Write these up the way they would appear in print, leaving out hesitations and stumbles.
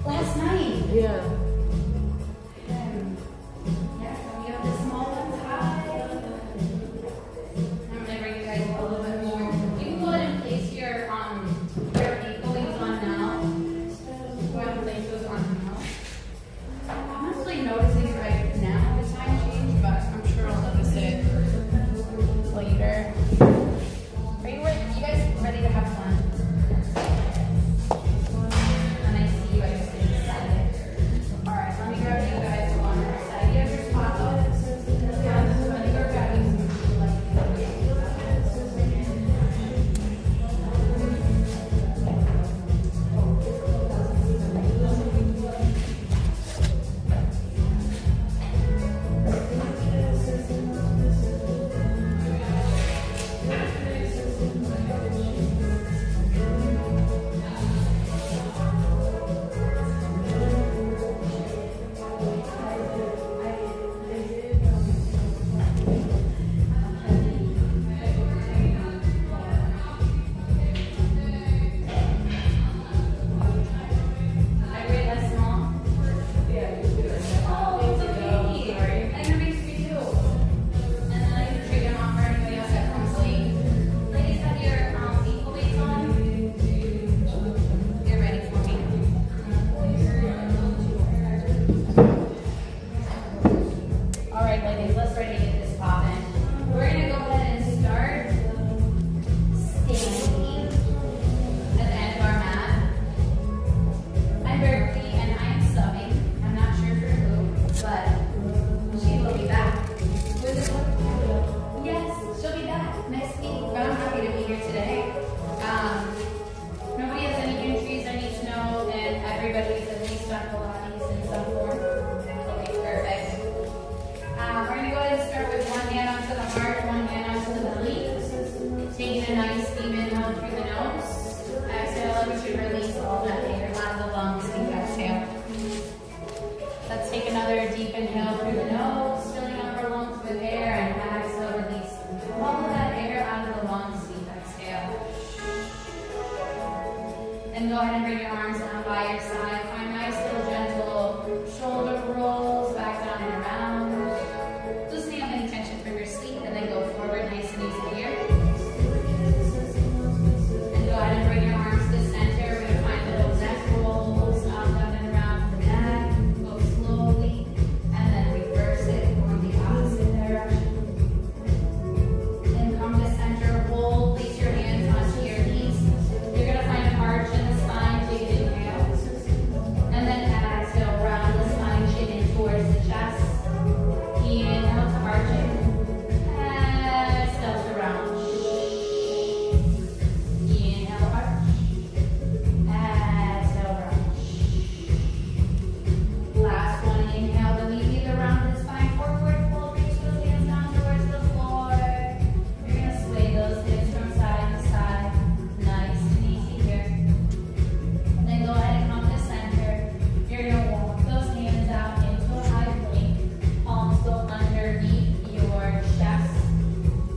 last night. Yeah. We have this small one high. I'm gonna bring you guys a little bit more. You can go ahead and place your ankle weights on now. Go ahead and place those on now. I'm not really noticing right now the time change, but I'm sure I'll notice it later. Are you ready? You guys ready to have fun? And I see you guys getting excited. Alright, let me grab you guys on our side. You have your spot though. Let me go grab you some. Everybody's at least done Pilates in some form. Okay, perfect. We're going to go ahead and start with one hand onto the heart, one hand onto the belly. Taking a nice deep inhale through the nose. Exhale, we should release all that air out of the lungs. Deep exhale. Let's take another deep inhale through the nose, filling up our lungs with air, and exhale, release all of that air out of the lungs. Deep exhale. And go ahead and bring your arms down by your side. Find nice little gentle shoulder rolls back down and around. Loosening up any tension from your seat, and then go forward nice and easy here. And go ahead and bring your arms to the center. We're going to find little neck rolls up, down and around the neck. Go slowly, and then reverse it, going the opposite direction. Then come to center, hold, place your hands onto your knees. You're going to find an arch in the spine, take an inhale. And then exhale, round the spine, chin in towards the chest. Inhale to arching. Exhale to round. Inhale, arch. Exhale, round. Last one, inhale to lead the round the spine forward. Pull, reach those hands down towards the floor. You're going to sway those hips from side to side. Nice and easy here. Then go ahead and come to center. You're going to walk those hands out into a high plank. Palms go underneath your chest.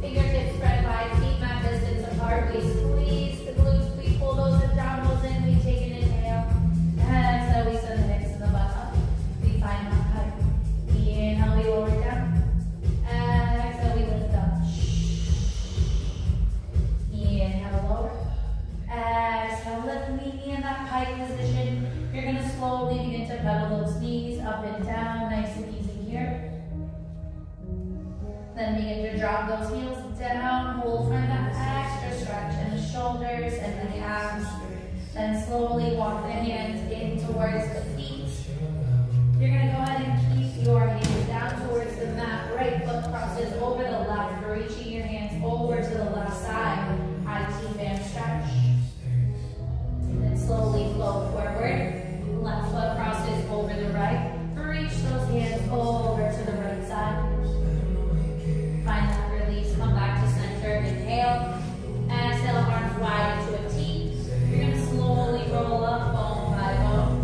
Fingertips spread wide, feet mat distance apart. We squeeze the glutes, we pull those abdominals in. We take an inhale. Exhale, we send the hips and the butt up. We find that height. Inhale, we lower down. Exhale, we lift up. Inhale, lower. Exhale, lift, meet in that pike position. You're going to slowly begin to pedal those knees up and down, nice and easy here. Then begin to drop those heels down, hold for that extra stretch in the shoulders and the calves. Then slowly walk the hands in towards the feet. You're going to go ahead and keep your hands down towards the mat. Right foot crosses over the left, reaching your hands over to the left side. High T-band stretch. Then slowly flow forward. Left foot crosses over the right. Reach those hands over to the right side. Find that release. Come back to center. Inhale. Exhale, arms wide into a T. You're going to slowly roll up bone by bone.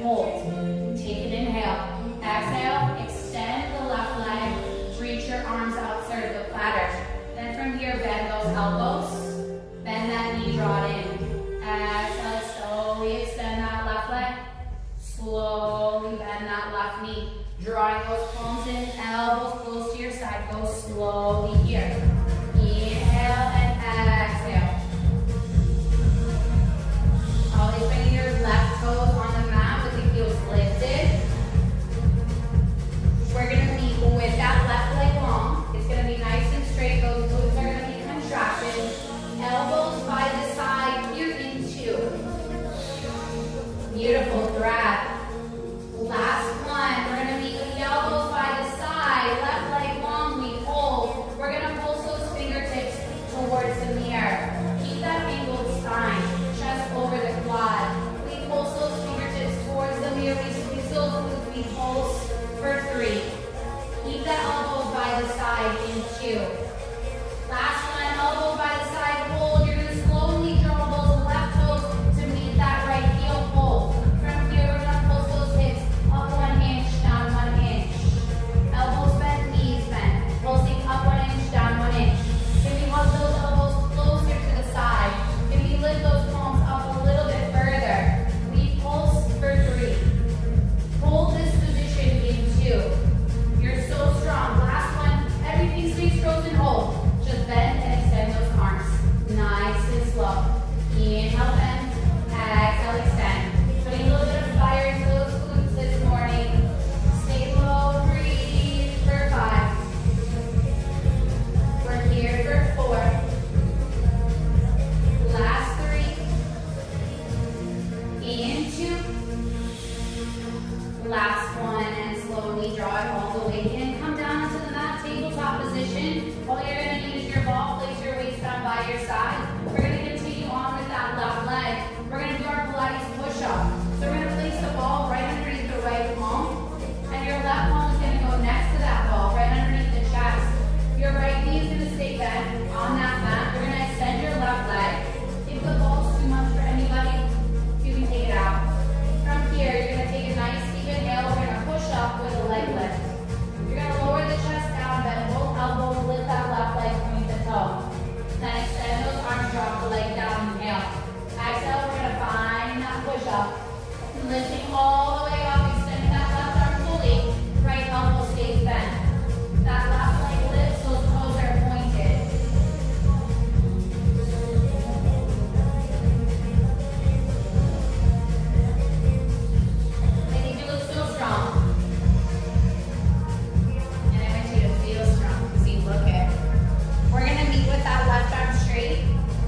hold. Take an inhale. Exhale, extend the left leg, reach your arms out, serve the platter. Then from here, bend those elbows, bend that knee, draw it in. Exhale, slowly extend that left leg, slowly bend that left knee. Drawing those palms in, elbows close to your side, go slowly here. Inhale and exhale. Always bring your left toes on the mat with the heels lifted. We're going to be with that left leg long. It's going to be nice and straight. Those glutes are going to be contracted. Elbows by the side, here in two. Beautiful, grab. Last one, we're going to be with the elbows by the side, left leg long, we hold. We're going to pulse those fingertips towards the mirror. Keep that angled spine, chest over the quad. We pulse those fingertips towards the mirror. We squeeze those glutes, we pulse for 3. Keep that elbows by the side in 2. Last one, elbow by the side, hold. You're going to slowly draw those left toes to meet that right heel, hold. From here, we're going to pulse those hips up 1 inch, down 1 inch. Elbows bent, knees bent. Pulsing up 1 inch, down 1 inch. Can we hug those elbows closer to the side? Can we lift those palms up a little bit further? We pulse for 3. Hold this position in 2. You're so strong. Last one, everything stays frozen, hold. Just bend and extend those arms. Nice and slow. Inhale, bend. Exhale, extend. Putting a little bit of fire into those glutes this morning. Stay low, breathe for 5. We're here for 4. Last 3. In 2. Last one, and slowly draw it all the way in. Come down to the mat, tabletop position. All you're going to need is your ball. Place your waist down by your side. We're going to continue on with that left leg. We're going to do our Pilates push-up. So we're going to place the ball right underneath the right palm, and your left palm is going to go next to that ball, right underneath the chest. Your right knee is going to stay bent on that mat. We're going to extend your left leg. If the ball's too much for anybody, you can take it out. From here, you're going to take a nice deep inhale. We're going to push up with a leg lift. You're going to lower the chest down, bend both elbows, lift that left leg, point the toe. Then extend those arms, drop the leg down, inhale. Exhale, we're going to find that push up. Lifting all the way up, extending that left arm fully. Right elbow stays bent. That left leg lifts, those toes are pointed. They make you look so strong. And I want you to feel strong because you look it. We're going to meet with that left arm straight.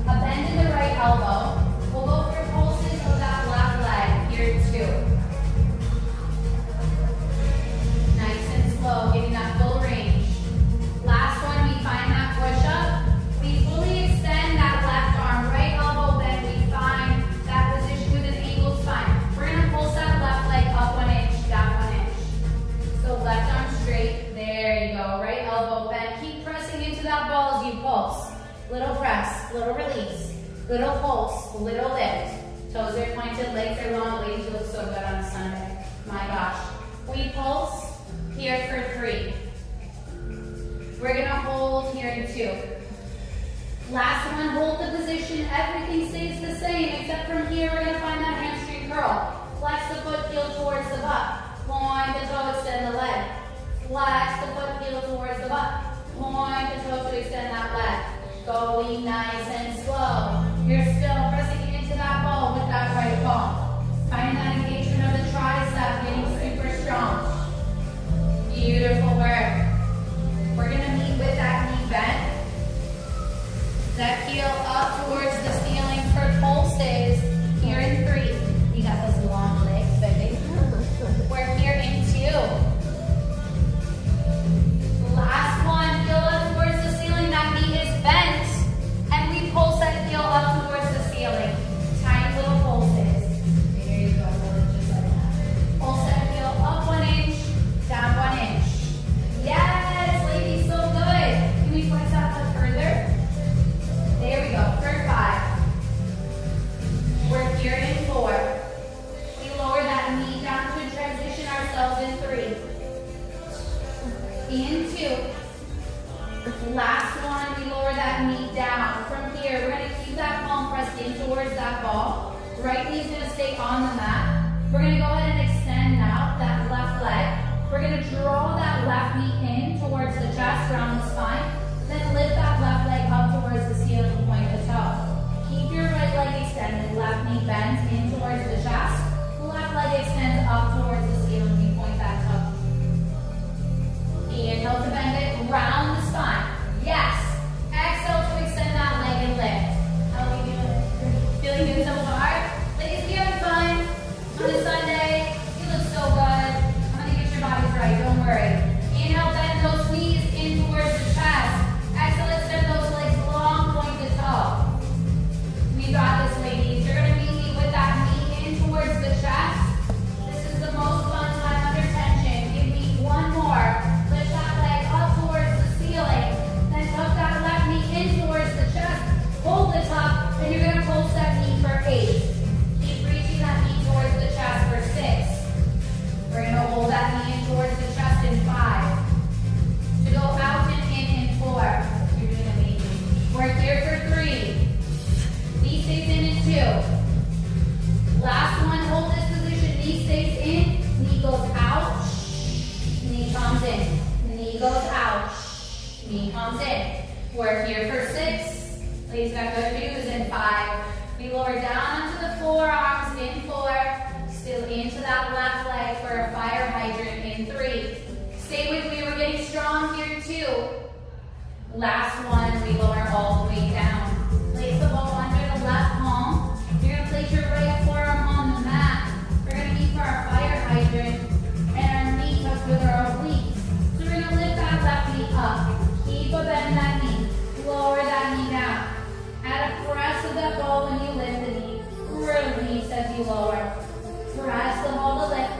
A bend in the right elbow. We'll go for pulses of that left leg. Here, 2. Nice and slow, getting that full range. Last one, we find that push up. We fully extend that left arm, right elbow bend. We find that position with an angled spine. We're going to pulse that left leg up 1 inch, down 1 inch. So left arm straight. There you go. Right elbow bend. Keep pressing into that ball as you pulse. Little press, little release, little pulse, little lift. Toes are pointed, legs are long. Ladies, you look so good on a Sunday. My gosh. We pulse here for 3. We're going to hold here in 2. Last one, hold the position. Everything stays the same, except from here, we're going to find that hamstring curl. Flex the foot, heel towards the butt. Point the toe, extend the leg. Flex the foot, heel towards the butt. Point the toe to extend that leg. Going nice and slow. You're still pressing into that ball with that right palm. Finding that engagement of the tricep, getting super strong. Beautiful work. We're going to meet with that knee bent. That heel up towards the ceiling for pulses. Here in 3. You got those long legs, baby. right knee is gonna stay on the mat. We're gonna go ahead and extend now that left leg. We're gonna draw that left knee in towards the chest, round the spine. Then lift that left leg up towards the ceiling, point the toe. Keep your right leg extended, left knee bends in towards the chest. Left leg extends up towards the ceiling, you point that toe. Inhale to bend it, round the spine. Yes. Exhale to extend that leg and lift. How are we doing? Feeling good so far? Ladies, we having fun on a Sunday. You look so good. I'm gonna get your bodies right, don't worry. Inhale, bend those knees in towards the chest. Exhale, extend those legs long, point the toe. We got this, ladies. You're gonna meet me with that knee in towards the chest. This is the most fun time under tension. Give me one more. Lift that leg up towards the ceiling. Then tuck that left knee in towards the chest. Hold the top, and you're gonna pulse that knee for 8. Keep reaching that knee towards the chest for 6. We're gonna hold that knee in towards the chest in 5. To go out and in 4. You're doing amazing. Work here for 3. Knee stays in 2. Last one, hold this position. Knee stays in, knee goes out, knee comes in. Knee goes out, knee comes in. Work here for 6. Ladies, got good news in 5. We lower down onto the forearms in 4. Still into that left leg for a fire hydrant in 3. Stay with me, we're getting strong here 2. Last one, we lower all the way down. Place the ball under the left palm. You're gonna place your right forearm on the mat. We're gonna keep our fire hydrant and our knee tucked with our obliques. So we're gonna lift that left knee up. Keep a bend in that knee. Lower that knee down. Add a press of that ball when you lift the knee. Release as you lower. Press the ball to lift.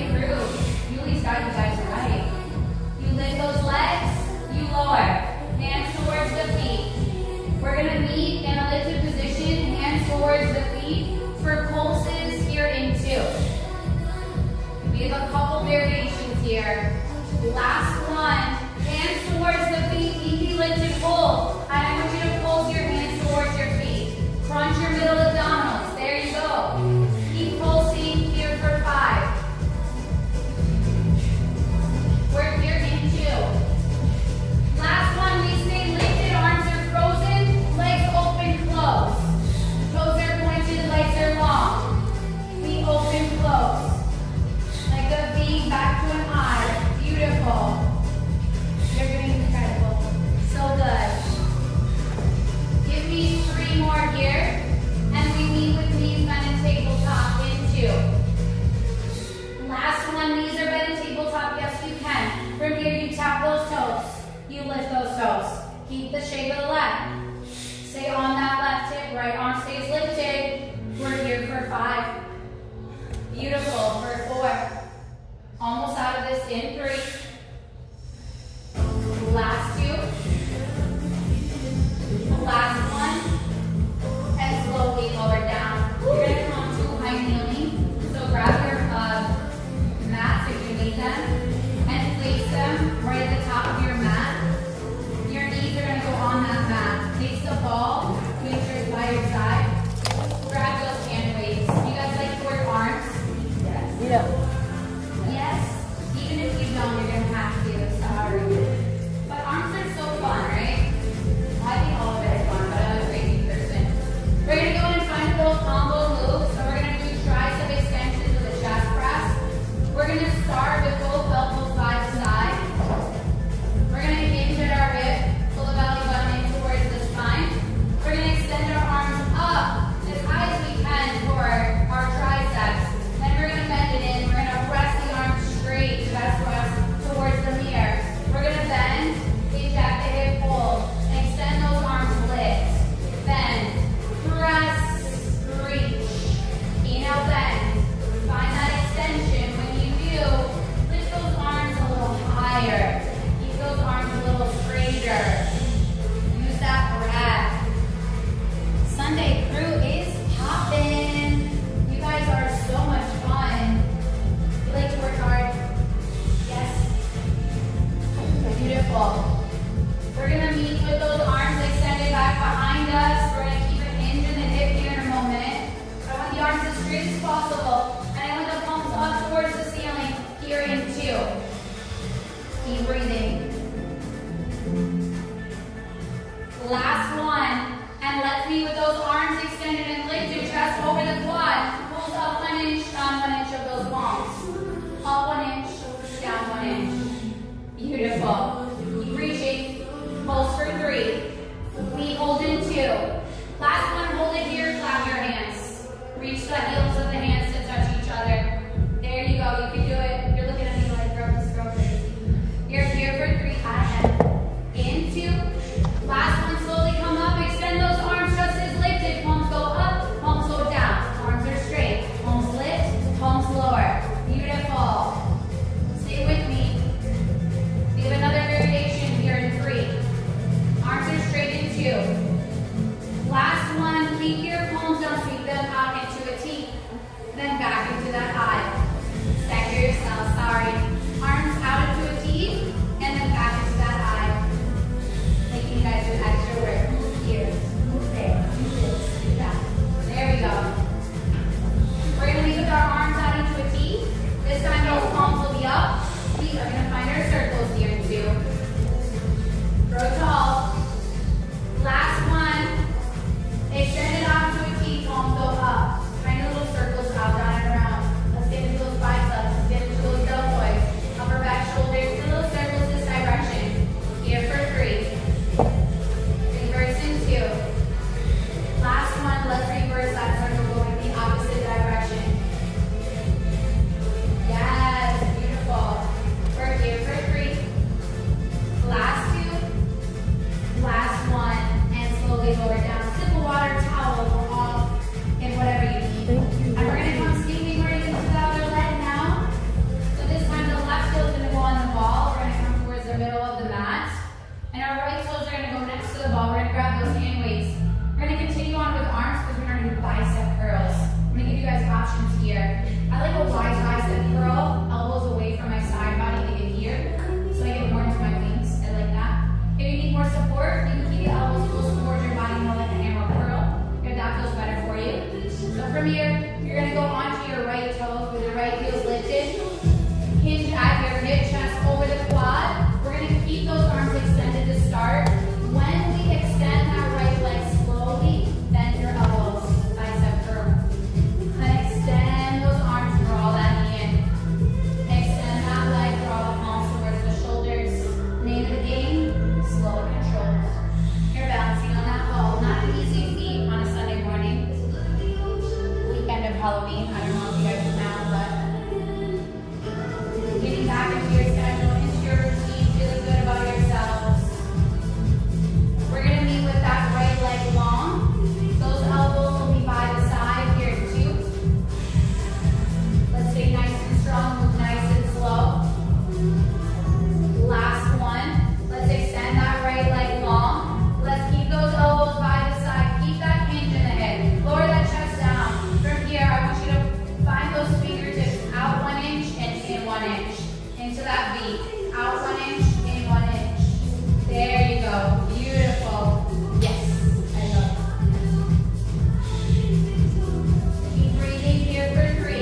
through. You at least got you guys right. You lift those legs, you lower. Hands towards the feet. We're gonna meet in a lifted position, hands towards the feet for pulses here in 2. We have a couple variations here. Last one. Hands towards the feet, easy lifted pull. And I want you to pulse your hands towards your feet. Crunch your middle abdominals. There you go. Keep pulsing here for 5. We're here in 2. Last one, we stay lifted, arms are frozen, legs open, close. Toes are pointed, legs are long. Feet open, close. Like a V, back to an I. Beautiful. You're doing incredible. So good. Give me 3 more here. And we meet with knees bent and tabletop in 2. Last one, knees are bent and tabletop. Yes, you can. From here, you tap those toes. You lift those toes. Keep the shape of the leg. Stay on that left hip. Right arm stays lifted. We're here for 5. Beautiful. For 4. Almost out of this in 3. Last 2. Last one. And slowly lower down. You're going to come to high kneeling. So grab your mats if you need them. And place them right at the top of your mat. Your knees are going to go on that mat. Place the ball. Make sure it's by your side. Grab those hand weights. You guys like to work arms? Yes. Yeah. Yes? Even if you don't, you're going to have to. Sorry. But arms are so fun, right? Well, I think all of it is fun, but I'm a crazy person. We're going to go in and find a little combo move. So we're going to do tricep extensions with a chest press. We're going to start with both elbows side to side. We're going to hinge at our hip, pull the belly button in towards the spine. We're going to extend our arms up as high as we can for our triceps. Then we're going to bend it in. We're going to press the arms straight, chest press towards the mirror. We're going to bend, hinge at the hip, pull, and extend those arms, lift, bend, press, reach, inhale, bend. Find that extension. When you do, lift those arms a little higher. Keep those arms a little straighter. Use that breath. Sunday crew is popping. You guys are so much fun. You like to work hard? Yes. Beautiful. We're going to meet with those arms extended back behind us. We're going to keep it hinged in the hip here in a moment. I want the arms as straight as possible. And I want the palms up towards the ceiling here in 2. Keep breathing. Last one. And let's meet with those arms extended and lifted. Chest over the quad. Pulls up 1 inch, down 1 inch of those palms. Up 1 inch, down 1 inch. Beautiful. Keep reaching. Pulse for 3. We hold in 2. Last one, hold it here, clap your hands. Reach the heels of the hands to touch each other. There you go, you can do it. You're looking at me like, girl, this girl crazy. You're here for 3. In 2. Last one, slowly come up, extend those arms, chest is lifted. Palms go up, palms go down. Arms are straight. Palms lift, palms lower. Beautiful. Stay with me. We have another variation here in 3. Arms are straight in 2. Last one, keep your palms down, sweep them out into a T. Hinge at your hip, chest over the quad. We're gonna keep those arms extended to start. When we extend that right leg slowly, bend your elbows, bicep curl. And extend those arms, draw that knee in. Extend that leg, draw the palms towards the shoulders. Name of the game, slow and controlled. You're balancing on that ball. Not an easy feat on a Sunday morning. Weekend of Halloween. I don't know if you guys know now, but getting back into your schedule, into your routine, feeling good about yourselves. We're going to meet with that right leg long. Those elbows will be by the side here too. Let's stay nice and strong, move nice and slow. Last one. Let's extend that right leg long. Let's keep those elbows by the side. Keep that hinge in the head. Lower that chest down. From here, I want you to find those fingertips out 1 inch and in 1 inch. Into that V. Out 1 inch, in 1 inch. There you go. Beautiful. Yes. I love it. Keep breathing here for 3.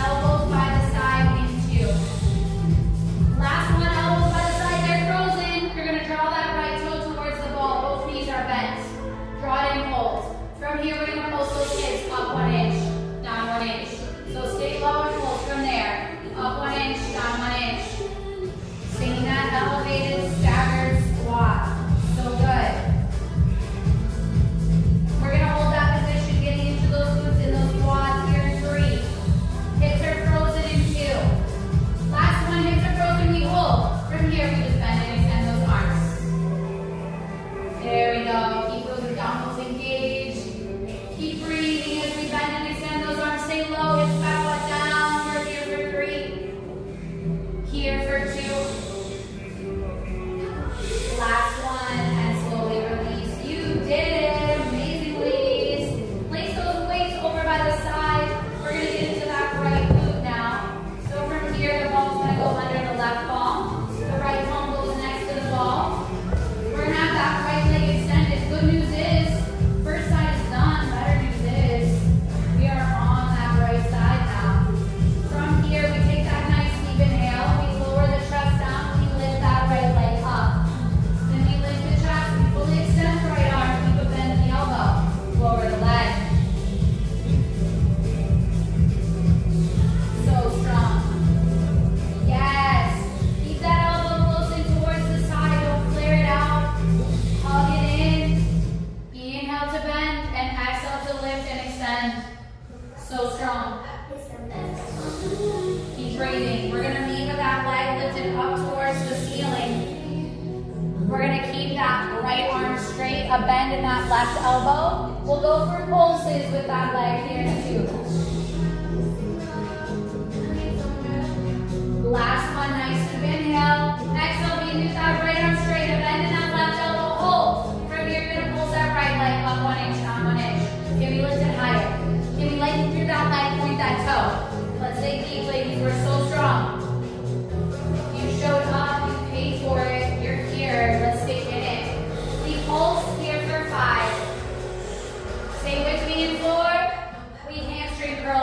Elbows by the side in 2. Last one, elbows by the side. They're frozen. You're going to draw that right toe towards the ball. Both knees are bent. Draw it and hold. From here, we're going to pulse those hips up 1 inch, down 1 inch. So stay low and hold from there. Up 1 inch, down 1 inch. Singing that elevated staggered squat. So good. We're going to hold that position, getting into those glutes and those quads here in 3. Hips are frozen in 2. Last one, hips are frozen, we hold. From here, we just bend and extend those arms. There we go. Keep those abdominals engaged. Keep breathing as we bend and extend those arms. Stay low, hips back, butt down. We're here for 3. Here for 2. Last one, and slowly release. You did it. Amazing, ladies. Place those weights over by the side. We're going to get into that right glute now. So from here, the ball's going to go under the left palm. The right palm goes next to the ball. We're going to have that right leg extended. Good news is, first side is done. Better news is, we are on that right side now. From here, we take that nice deep inhale. We lower the chest down. We lift that right leg up. Then we lift the chest. We fully extend the right arm. Keep a bend in the elbow. Lower the leg. So strong. Yes. Keep that elbow close in towards the side. Don't flare it out. Hug it in. Inhale to bend and exhale to lift and extend. So strong. Keep breathing. We're going to meet with that leg lifted up towards the ceiling. We're going to keep that right arm straight, a bend in that left elbow. We'll go for pulses with that leg here in 2. Last one, nice deep inhale. Exhale, begin with that right arm straight, a bend in that left elbow. Hold. From here, you're going to pulse that right leg up 1 inch, down 1 inch. Can we lift it higher? Can we lengthen through that leg, point that toe? Let's dig deep, ladies. We're so strong. You showed up. You paid for it. You're here. Let's stay in it. We pulse here for 5. Stay with me in 4. We hamstring curl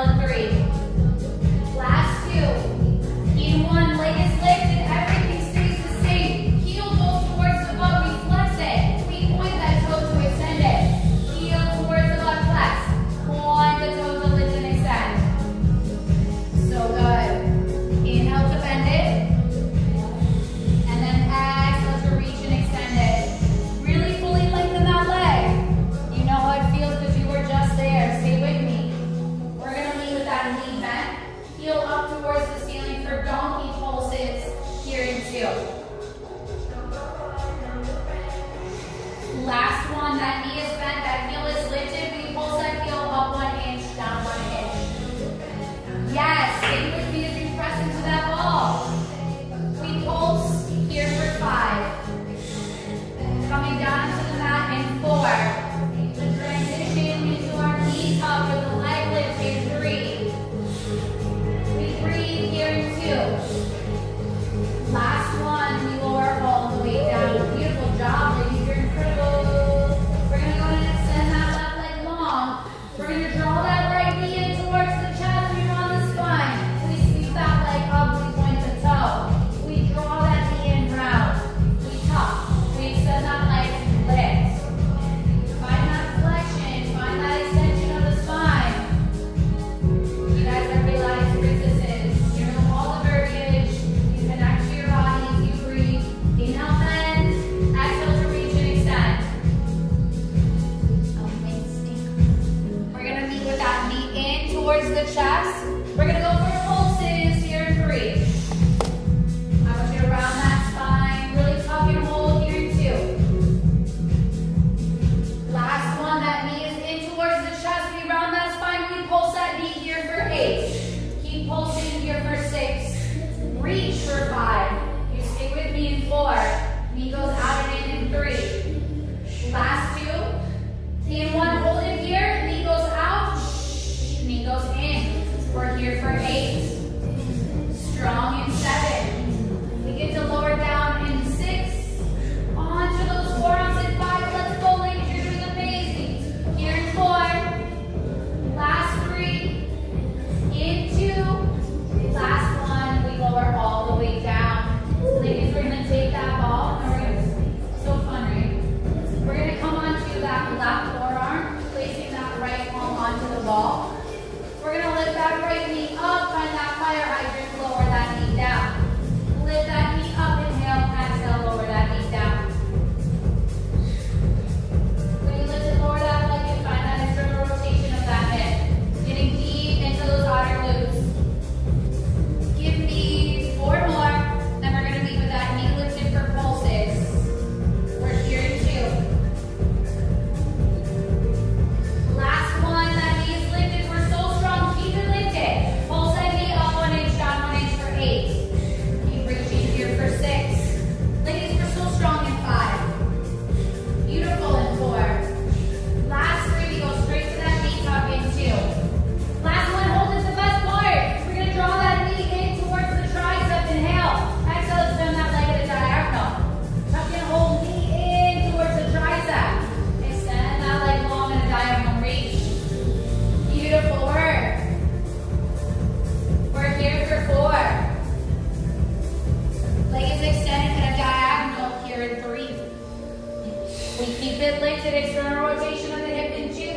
it lifted, external rotation of the hip and two.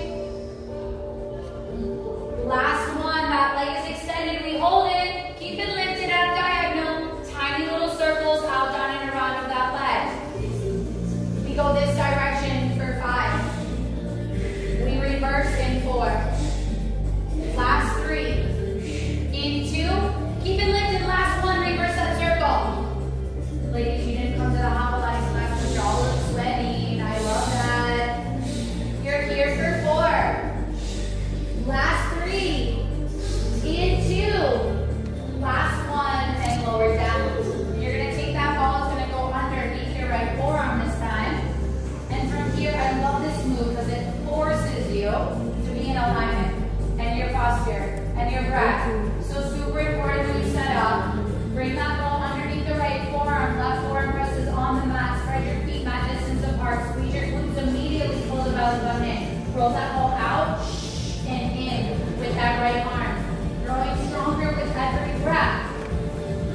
Last one, that leg is extended, we hold it, keep it lifted at diagonal, tiny little circles out, down, and around of that leg. We go this direction for 5. We reverse in 4. Last 3. In 2. Keep it lifted, last 1, reverse that circle. Ladies, you didn't come to the hot Pilates class, but y'all look sweaty, and I love that. You're here for 4. Last 3. In 2. Last 1, and lower down. You're going to take that ball, it's going to go underneath your right forearm this time. And from here, I love this move because it forces you to be in alignment, and your posture, and your breath. So super important when you set up. Bring that ball underneath the right forearm. Left forearm presses on the mat. Spread your feet mat distance apart. Squeeze your glutes immediately. Pull the belly button in. Roll that ball out and in with that right arm. Growing stronger with every breath.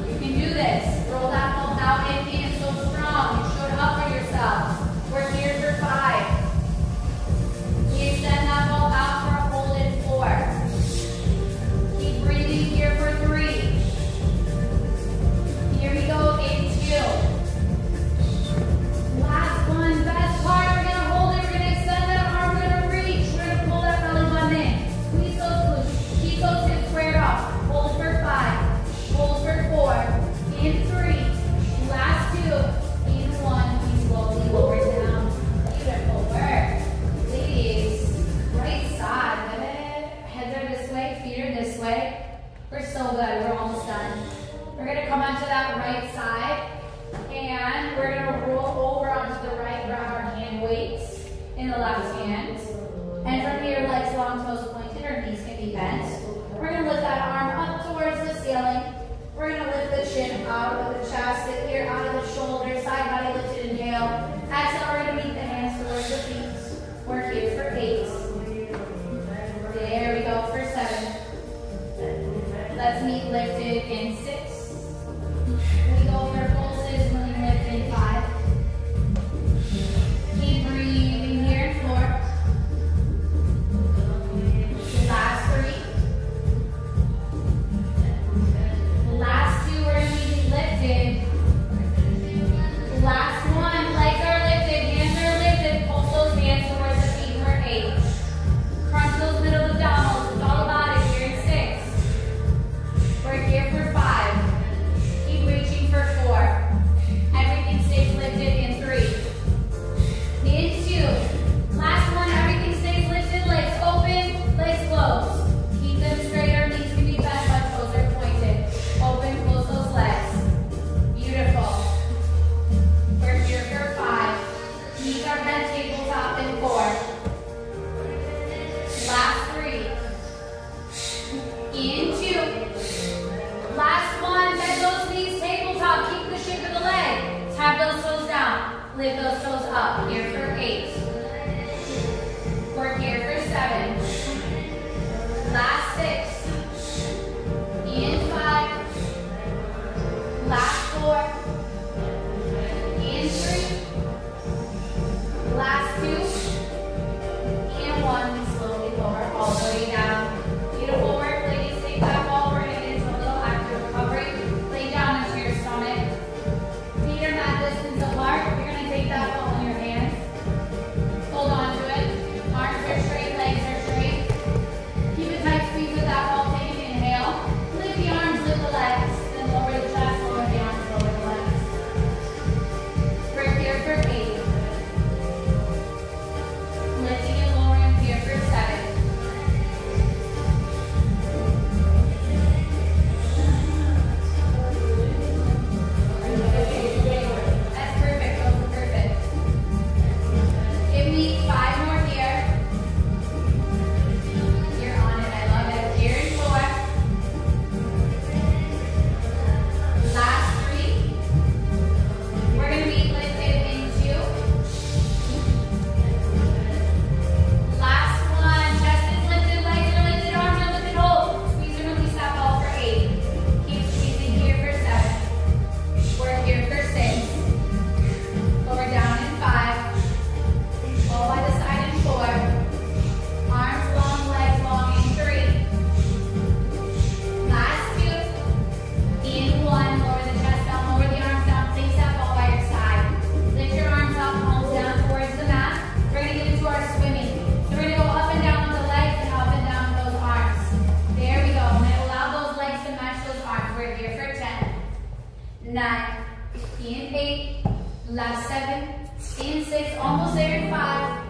You can do this. Roll that ball out and in. So strong. You showed up for yourselves. We're here for 5. We extend that ball out for a hold in 4. Keep breathing here for 3. Here we go in 2. Last one, best part. We're going to hold it. We're going to extend that arm. We're going to reach. We're going to pull that belly button in. Squeeze those glutes. Keep those hips squared off. Hold for 5. Hold for 4. In 3. Last 2. In 1. We slowly lower down. Beautiful work. Ladies, right side. Heads are this way. Feet are this way. We're so good. We're almost done. We're going to come onto that right side, and we're going to roll over onto the right, grab our hand weights in the left hand. And from here, legs long, toes pointed, our knees can be bent. We're going to lift that arm up towards the ceiling. We're going to lift the chin out of the chest, sit here out of the shoulder, side body lifted, inhale. Exhale, we're going to meet the hands towards the feet. We're here for 8. There we go for 7. Let's meet lifted in 6. We go for pulses when we lift in 5. Keep breathing here in 4. Last 3. Last 2, we're going to be lifted. Last 1, legs are lifted, hands are lifted. Pulse those hands towards the feet for 8. Crunch those middle abdominals. It's all about it here in 6. We're here for 5. Keep reaching for 4. Everything stays lifted in 3. In 2. Last 1, everything stays lifted. Legs open, legs closed. Keep them straight. Our knees can be bent, but toes are pointed. Open, close those legs. Beautiful. We're here for 5. Knees are bent, tabletop in 4. Last 3. In 2. Last 1, bend those knees, tabletop, keep the shape of the leg. Tap those toes down, lift those toes up. Here for 8. We're here for 7. Last 6. In 5. Last 4. In 3. Last 2. In 1. We slowly lower all the way down. Beautiful work, ladies. Take that ball. We're going to get into a little active recovery. Lay down into your stomach. Feet are mat distance apart. You're going to take that ball in your hands. Hold on to it. Arms are straight, legs are straight. Keep a tight squeeze with that 9, in 8, last 7, in 6, almost there in 5,